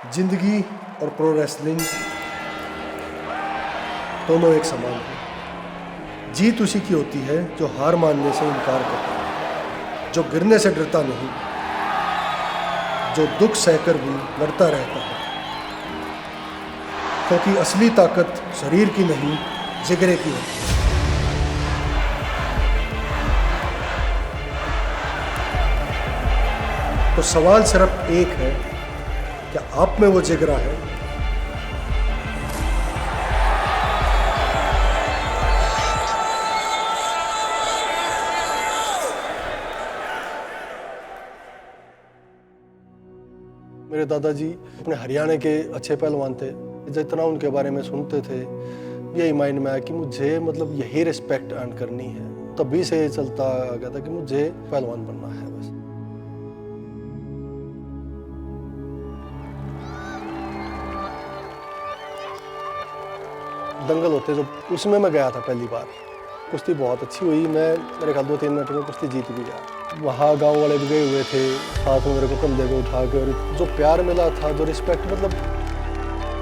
जिंदगी और pro wrestling दोनों एक समान है। जीत उसी की होती है जो हार मानने से इनकार करता है, जो गिरने से डरता नहीं, जो दुख सहकर भी लड़ता रहता है, क्योंकि असली ताकत शरीर की नहीं जिगरे की होती है। तो सवाल सिर्फ एक है, क्या आप में वो जिगरा है? मेरे दादाजी अपने हरियाणा के अच्छे पहलवान थे। जितना उनके बारे में सुनते थे यही माइंड में आया कि मुझे मतलब यही रिस्पेक्ट अर्न करनी है। तभी से चलता आ गया था कि मुझे पहलवान बनना है बस। दंगल होते जो उसमें मैं गया था पहली बार। कुश्ती बहुत अच्छी हुई, मैं मेरे ख्याल 2-3 मिनट में कुश्ती जीत भी गया। वहाँ गांव वाले भी गए हुए थे साथ में, मेरे को कंधे पे उठा के, और जो प्यार मिला था, जो रिस्पेक्ट, मतलब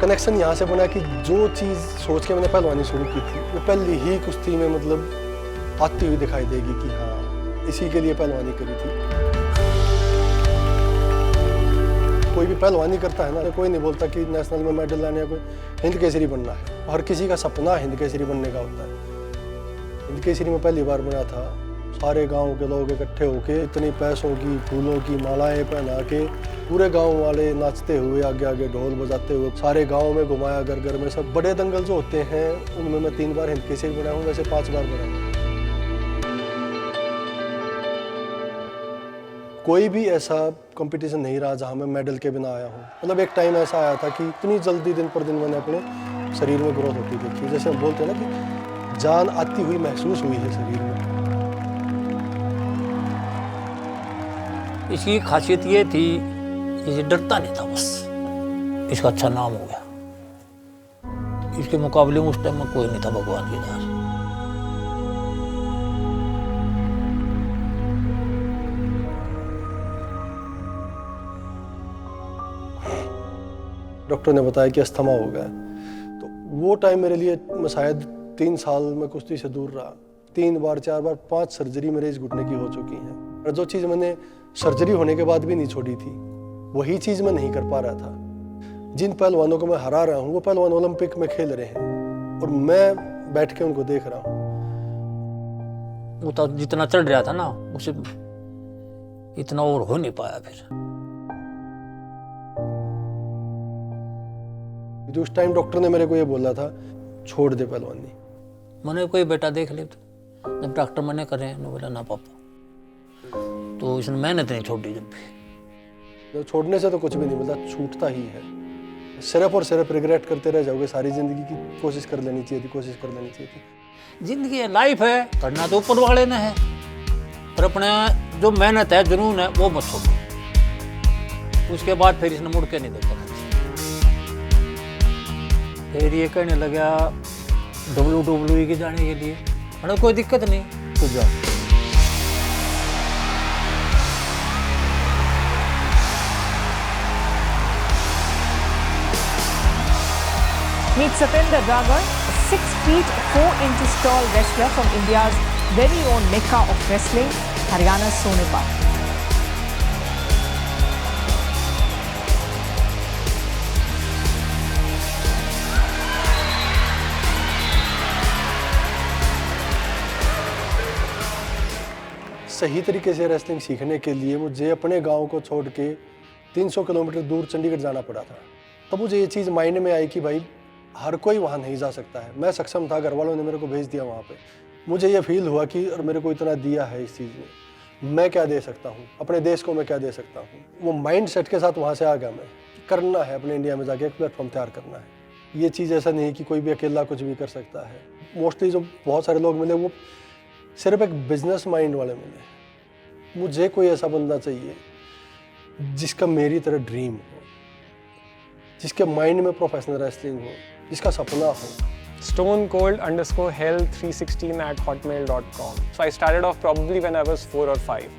कनेक्शन यहाँ से बना कि जो चीज़ सोच के मैंने पहलवानी शुरू की थी वो पहली ही कुश्ती में मतलब आती हुई दिखाई देगी कि हाँ इसी के लिए पहलवानी करी थी। कोई भी पहलवानी करता है ना, कोई नहीं बोलता कि नेशनल में मेडल लाने, कोई हिंद केसरी बनना है। हर किसी का सपना हिंद केसरी बनने का होता है। हिंद केसरी में पहली बार बना था, सारे गांव के लोग इकट्ठे होके इतनी पैसों की, फूलों की मालाएं पहना के, पूरे गांव वाले नाचते हुए, आगे आगे ढोल बजाते हुए सारे गांव में घुमाया, घर घर में। सब बड़े दंगल जो होते हैं उनमें मैं 3 बार हिंद केसरी बना हूँ, वैसे 5 बार बना हूँ। कोई भी ऐसा कंपटीशन नहीं रहा जहाँ मैं मेडल के बिना आया हूँ। मतलब एक टाइम ऐसा आया था कि इतनी जल्दी दिन पर दिन मैंने अपने शरीर में ग्रोथ होती देखी। जैसे हम बोलते हैं ना कि जान आती हुई महसूस हुई है शरीर में। इसकी खासियत ये थी, ये डरता नहीं था बस। इसका अच्छा नाम हो गया। इसके मुकाबले में उस टाइम में कोई नहीं था भगवान की दया से। डॉक्टर ने बताया कि अस्थमा हो गया। तो वो टाइम मेरे लिए, मैं शायद 3 साल में कुश्ती से दूर रहा। 3 बार 4 बार 5 सर्जरी मेरे इस घुटने की हो चुकी हैं। और जो चीज़ मैंने सर्जरी होने के बाद भी नहीं छोड़ी थी, वही चीज़ मैं नहीं कर पा रहा था। जिन पहलवानों को मैं हरा रहा हूँ वो पहलवान ओलंपिक में खेल रहे हैं और मैं बैठ के उनको देख रहा हूँ। वो तो जितना चढ़ रहा था ना, उसे इतना और हो नहीं पाया फिर। उस टाइम डॉक्टर ने मेरे को ये बोला था, छोड़ दे पहलवानी। मैंने कोई बेटा देख ले तो जब डॉक्टर मने करे, बोला ना पापा, तो इसने मेहनत नहीं छोड़ी। जब भी छोड़ने से तो कुछ भी नहीं मिलता, छूटता ही है। सिर्फ और सिर्फ रिग्रेट करते रह जाओगे सारी जिंदगी की। कोशिश कर लेनी चाहिए थी, कोशिश कर लेनी चाहिए थी। जिंदगी है, लाइफ है, करना तो ऊपर वाले ने है, पर अपने जो मेहनत है, जुनून है, वो मत छोड़ो। उसके बाद फिर इसने मुड़ के नहीं देखा। फिर ये कहने लगा WWE के जाने के लिए। मतलब कोई दिक्कत नहीं, तू जा। Meet Satendra Dragar, a 6 feet 4 inches tall wrestler from India's very own Mecca of wrestling, Haryana's Sonepal. सही तरीके से रेसलिंग सीखने के लिए मुझे अपने गांव को छोड़ के 300 किलोमीटर दूर चंडीगढ़ जाना पड़ा था। तब मुझे ये चीज़ माइंड में आई कि भाई हर कोई वहाँ नहीं जा सकता है। मैं सक्षम था, घर वालों ने मेरे को भेज दिया वहाँ पे। मुझे ये फील हुआ कि और मेरे को इतना दिया है इस चीज़ में, मैं क्या दे सकता हूँ, अपने देश को मैं क्या दे सकता हूँ। वो माइंड सेट के साथ वहाँ से आ गया मैं, करना है अपने इंडिया में जाके एक प्लेटफॉर्म तैयार करना है। ये चीज़ ऐसा नहीं कि कोई भी अकेला कुछ भी कर सकता है। मोस्टली जो बहुत सारे लोग मिले वो सिर्फ एक बिजनेस माइंड वाले मिले। मुझे कोई ऐसा बंदा चाहिए जिसका मेरी तरह ड्रीम हो, जिसके माइंड में प्रोफेशनल रेसलिंग हो, जिसका सपना हो। stonecold_health316 @hotmail.com. So I started off probably when I was 4 or 5.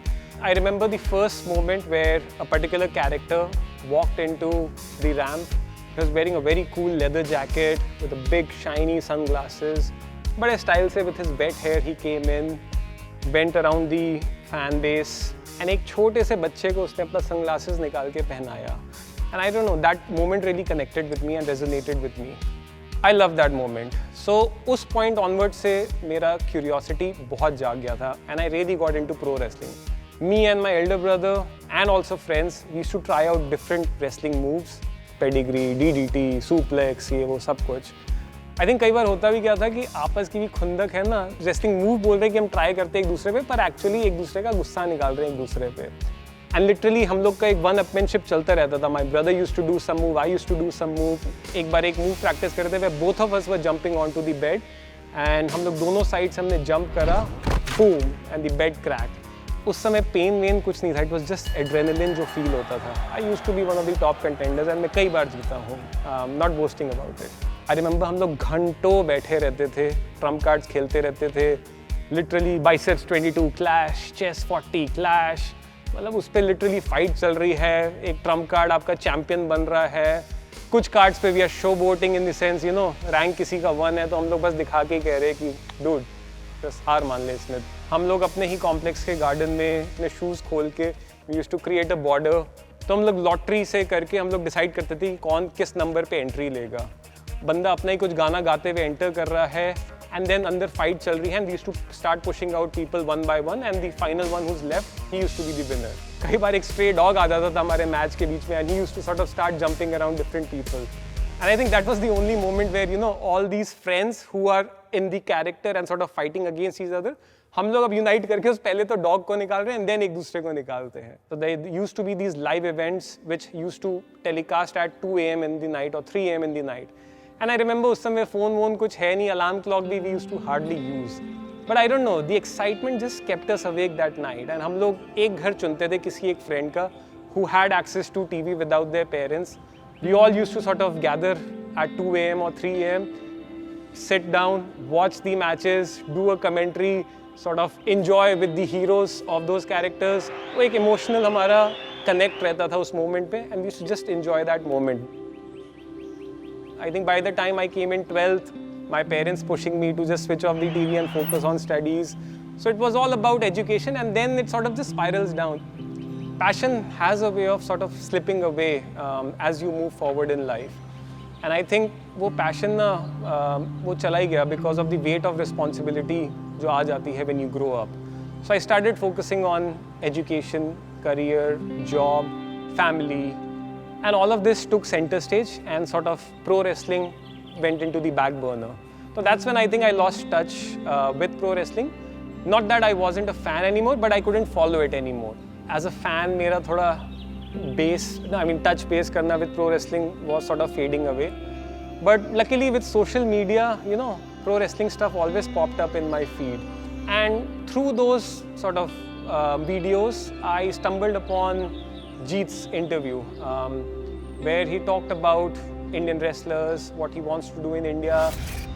I remember the first moment where a particular character walked into the ramp. He was wearing a very cool leather jacket with a big shiny sunglasses. But style से with his wet hair he came in, went around the fan base, and एक छोटे से बच्चे को उसने अपना sunglasses निकाल के पहनाया. And I don't know, that moment really connected with me and resonated with me. I love that moment. So उस point onward से मेरा curiosity बहुत जाग गया था and I really got into pro wrestling. Me and my elder brother and also friends, we used to try out different wrestling moves, pedigree, DDT, suplex, ये वो सब कुछ. I think कई बार होता भी क्या था कि आपस की भी खुंदक है ना, wrestling move बोल रहे हैं कि हम try करते हैं एक दूसरे पे, पर actually एक दूसरे का गुस्सा निकाल रहे हैं एक दूसरे पे. And literally हम लोग का एक one upmanship चलता रहता था. My brother used to do some move, I used to do some move. एक बार एक move practice कर रहे थे, where both of us were jumping onto the bed, and हम लोग दोनों sides से हमने jump करा, boom, and the bed cracked. उस समय pain वेन कुछ नहीं था, it was just adrenaline जो feel होता था. I used to be one of the top contenders and मैं कई बार जीता हूँ. Not boasting about it. I remember हम लोग घंटों बैठे रहते थे, trump cards खेलते रहते थे. Literally biceps 22 clash, chest 40 clash. मतलब उस पर लिटरली फाइट चल रही है, एक ट्रम्प कार्ड आपका चैंपियन बन रहा है. कुछ कार्ड्स पे भी are showboating in the sense you know rank किसी का 1 है तो हम लोग बस दिखा के कह रहे हैं कि डूड बस हार मान ले इसमें. हम लोग अपने ही कॉम्प्लेक्स के गार्डन में अपने शूज़ खोल के we used to create a border. तो हम लोग लॉटरी से करके हम लोग डिसाइड करते थे कि कौन किस नंबर पे एंट्री लेगा. बंदा अपना ही कुछ गाना गाते हुए एंटर कर रहा है and then अंदर फाइट चल रही है and we used to start pushing out people one by one and the final one who's left he used to be the winner. कई बार एक stray dog आ जाता था हमारे मैच के बीच में and he used to sort of start jumping around different people. And I think that was the only moment where you know all these friends who are in the character and sort of fighting against each other, हम लोग अब unite करके उस पहले तो dog को निकाल रहे हैं and then एक दूसरे को निकालते हैं. So there used to be these live events which used to telecast at 2 AM in the night or 3 AM in the night. And I remember उस समय फ़ोन वोन कुछ है नहीं, alarm clock भी we used to hardly use. But I don't know, the excitement just kept us awake that night. And हम लोग एक घर चुनते थे किसी एक friend का who had access to TV without their parents. We all used to sort of gather at 2 AM or 3 AM, sit down, watch the matches, do a commentary, sort of enjoy with the heroes of those characters. वो एक emotional हमारा connect रहता था उस moment पे and we used to just enjoy that moment. I think by the time I came in 12th, my parents pushing me to just switch off the TV and focus on studies. So it was all about education and then it sort of just spirals down. Passion has a way of sort of slipping away as you move forward in life. And I think वो passion ना वो चला ही गया because of the weight of responsibility जो आ जाती है when you grow up. So I started focusing on education, career, job, family. And all of this took center stage and sort of pro wrestling went into the back burner. So that's when I think I lost touch with pro wrestling. Not that I wasn't a fan anymore, but I couldn't follow it anymore. As a fan, मेरा थोड़ा touch base करना with pro wrestling was sort of fading away. But luckily with social media, you know, pro wrestling stuff always popped up in my feed. And through those sort of videos, I stumbled upon Jeet's interview where he talked about Indian wrestlers, what he wants to do in India.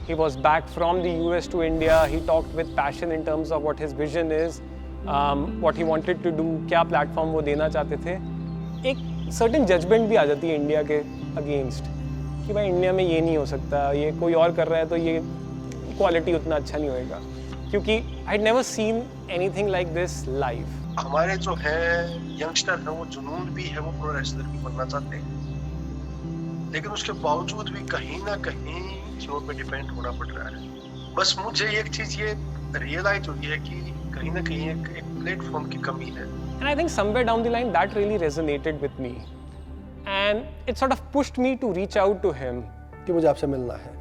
He was back from the US to India. He talked with passion in terms of what his vision is, what he wanted to do, क्या platform वो देना चाहते थे. एक certain judgment भी आ जाती है India के against कि भाई इंडिया में ये नहीं हो सकता, ये कोई और कर रहा है तो ये quality उतना अच्छा नहीं होएगा. क्योंकि I'd never seen anything like this live. हमारे जो है यंगस्टर है वो जुनून भी है, वो प्रो रेसलर भी बनना चाहते हैं, लेकिन उसके बावजूद भी कहीं ना कहीं चीज़ों पे डिपेंड होना पड़ रहा है. बस मुझे एक चीज़ ये रियलाइज हुई है कि कहीं ना कहीं एक प्लेटफॉर्म की कमी है. And I think somewhere down the line that really resonated with me, and it sort of pushed me to reach out to him. कि मुझे आपसे मिलना है.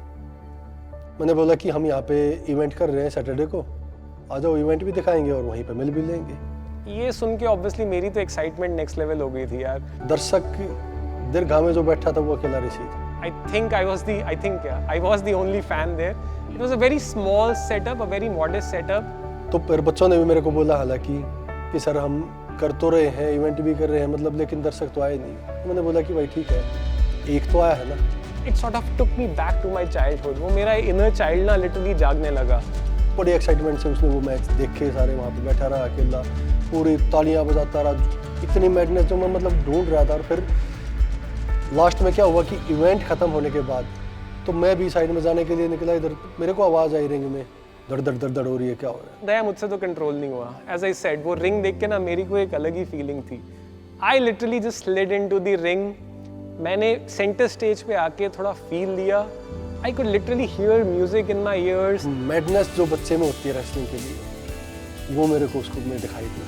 मैंने बोला कि हम यहाँ पे इवेंट कर रहे हैं सैटरडे को, आ जाओ इवेंट भी दिखाएंगे और वहीं पे मिल भी लेंगे. ये सुन के ऑब्वियसली मेरी तो एक्साइटमेंट नेक्स्ट लेवल हो गई थी यार. दर्शक दीर्घा में जो बैठा था वो अकेला ऋषि था. I think I was the only fan there. It was a very small setup, a very modest setup. तो फिर बच्चों ने भी मेरे को बोला हालांकि कि सर हम कर तो रहे हैं, इवेंट भी कर रहे हैं, मतलब लेकिन दर्शक तो आए नहीं. तो मैंने बोला कि भाई ठीक है, एक तो आया है ना. It sort of took me back to my childhood. वो मेरा inner child ना literally जागने लगा. बड़ी एक्साइटमेंट से उसने वो मैच देखे, सारे वहाँ पे बैठा रहा अकेला. पूरी तालियां बजाता रहा, इतनी मैडनेस जो मैं मतलब ढूंढ रहा था। और फिर लास्ट में क्या हुआ कि इवेंट ख़त्म होने के बाद तो मैं भी साइड में जाने के लिए निकला, इधर मेरे को आवाज़ आई रिंग में धड़ धड़ धड़ धड़ हो रही है, क्या हो रहा है। दया मुझसे तो कंट्रोल नहीं हुआ। एज आई सेड, वो रिंग देख के ना मेरी को एक अलग ही फीलिंग थी। I literally just slid into the ring. मैंने सेंटर स्टेज पे आके थोड़ा फील लिया। I could literally here music in my years. Madness जो बच्चे में होती है रेसलिंग के लिए, वो मेरे को उसको में दिखाई दी।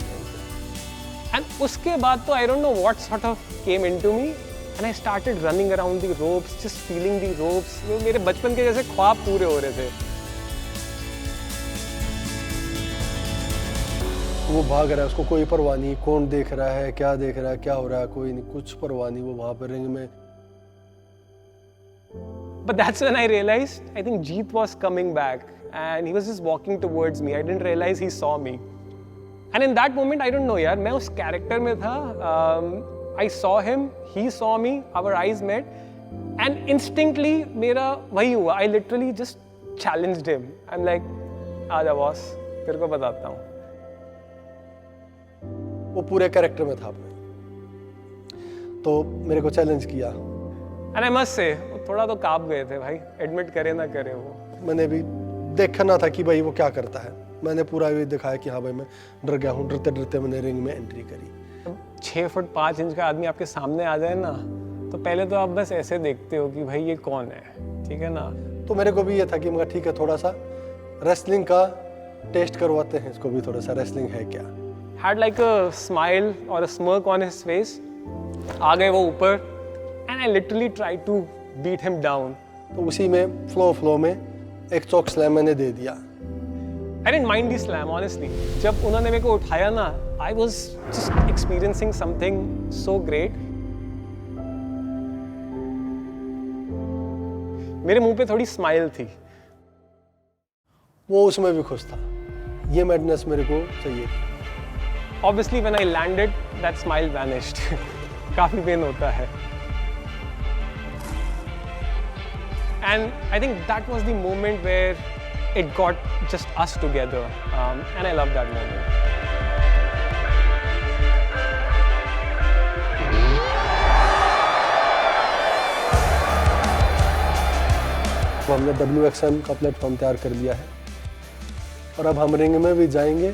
एंड उसके बाद तो I don't know what sort of came into me and I started running around the ropes, just feeling the ropes. वो मेरे बचपन के जैसे ख्वाब पूरे हो रहे थे। वो भाग रहा है, उसको कोई परवाह नहीं, कौन देख रहा है, क्या देख रहा है, क्या हो रहा है, कोई नहीं, कुछ परवाह नहीं। वो वहाँ पर रिंग में। But that's when I realized, I think Jeet was coming back and he was just walking towards me. I didn't realize he saw me. And in that moment, I don't know यार, मैं उस character में था. I saw him, he saw me, our eyes met, and instantly मेरा वही हुआ. I literally just challenged him. I'm like, आजा boss, तेरे को बताता हूँ. वो पूरे कैरेक्टर में था, तो मेरे को चैलेंज किया। And I must say, थोड़ा तो काँप गए थे भाई, एडमिट करे ना करे वो। मैंने भी देखना था कि भाई वो क्या करता है। मैंने पूरा ये दिखाया कि हाँ भाई मैं डर गया हूँ। डरते डरते मैंने रिंग में एंट्री करी। 6 फुट 5 इंच का आदमी आपके सामने आ जाए ना, तो पहले तो आप बस ऐसे देखते हो कि भाई ये कौन है, ठीक है ना। तो मेरे को भी ये था कि मगर ठीक है, थोड़ा सा रेसलिंग का टेस्ट करवाते हैं इसको भी, थोड़ा सा रेसलिंग है क्या। Had like a smile or a smirk on his face. आ गए वो ऊपर and I literally tried to beat him down. तो उसी में फ्लो में एक चॉक स्लैम मैंने दे दिया। I didn't mind the slam honestly. जब उन्होंने मेरे को उठाया ना, I was just experiencing something so great. मेरे मुंह पे थोड़ी स्माइल थी। वो उसमें भी खुश था। ये मैडनेस मेरे को चाहिए थी। Obviously when I landed, that smile vanished. काफी पेन होता है। And I think that was the moment where it got just us together, and I love that moment. तो हमने WXM का प्लेटफॉर्म तैयार कर लिया है और अब हम रिंग में भी जाएंगे,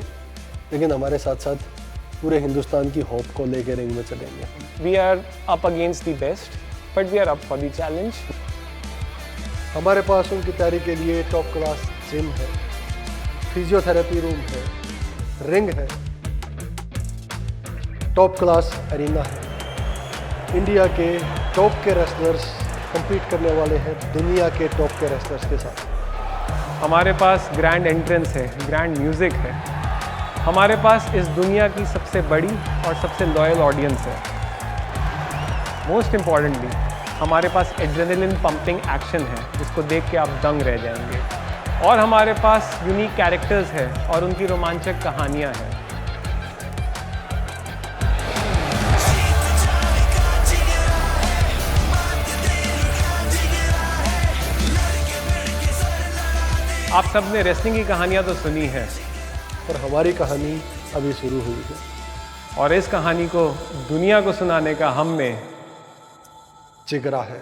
लेकिन हमारे साथ साथ पूरे हिंदुस्तान की होप को लेकर रिंग में चलेंगे। We are up against the best, but we are up for the challenge. हमारे पास उनकी तैयारी के लिए टॉप क्लास जिम है, फिजियोथेरेपी रूम है, रिंग है, टॉप क्लास एरिना है। इंडिया के टॉप के रेसलर्स compete करने वाले हैं दुनिया के टॉप के रेसलर्स के साथ। हमारे पास ग्रैंड एंट्रेंस है, ग्रैंड म्यूजिक है, हमारे पास इस दुनिया की सबसे बड़ी और सबसे लॉयल ऑडियंस है। मोस्ट इम्पॉर्टेंटली हमारे पास एड्रेनलिन पंपिंग एक्शन है जिसको देख के आप दंग रह जाएंगे, और हमारे पास यूनिक कैरेक्टर्स हैं और उनकी रोमांचक कहानियाँ हैं। आप सब ने रेसलिंग की कहानियाँ तो सुनी है, और हमारी कहानी अभी शुरू हुई है, और इस कहानी को दुनिया को सुनाने का हम में जिगरा है।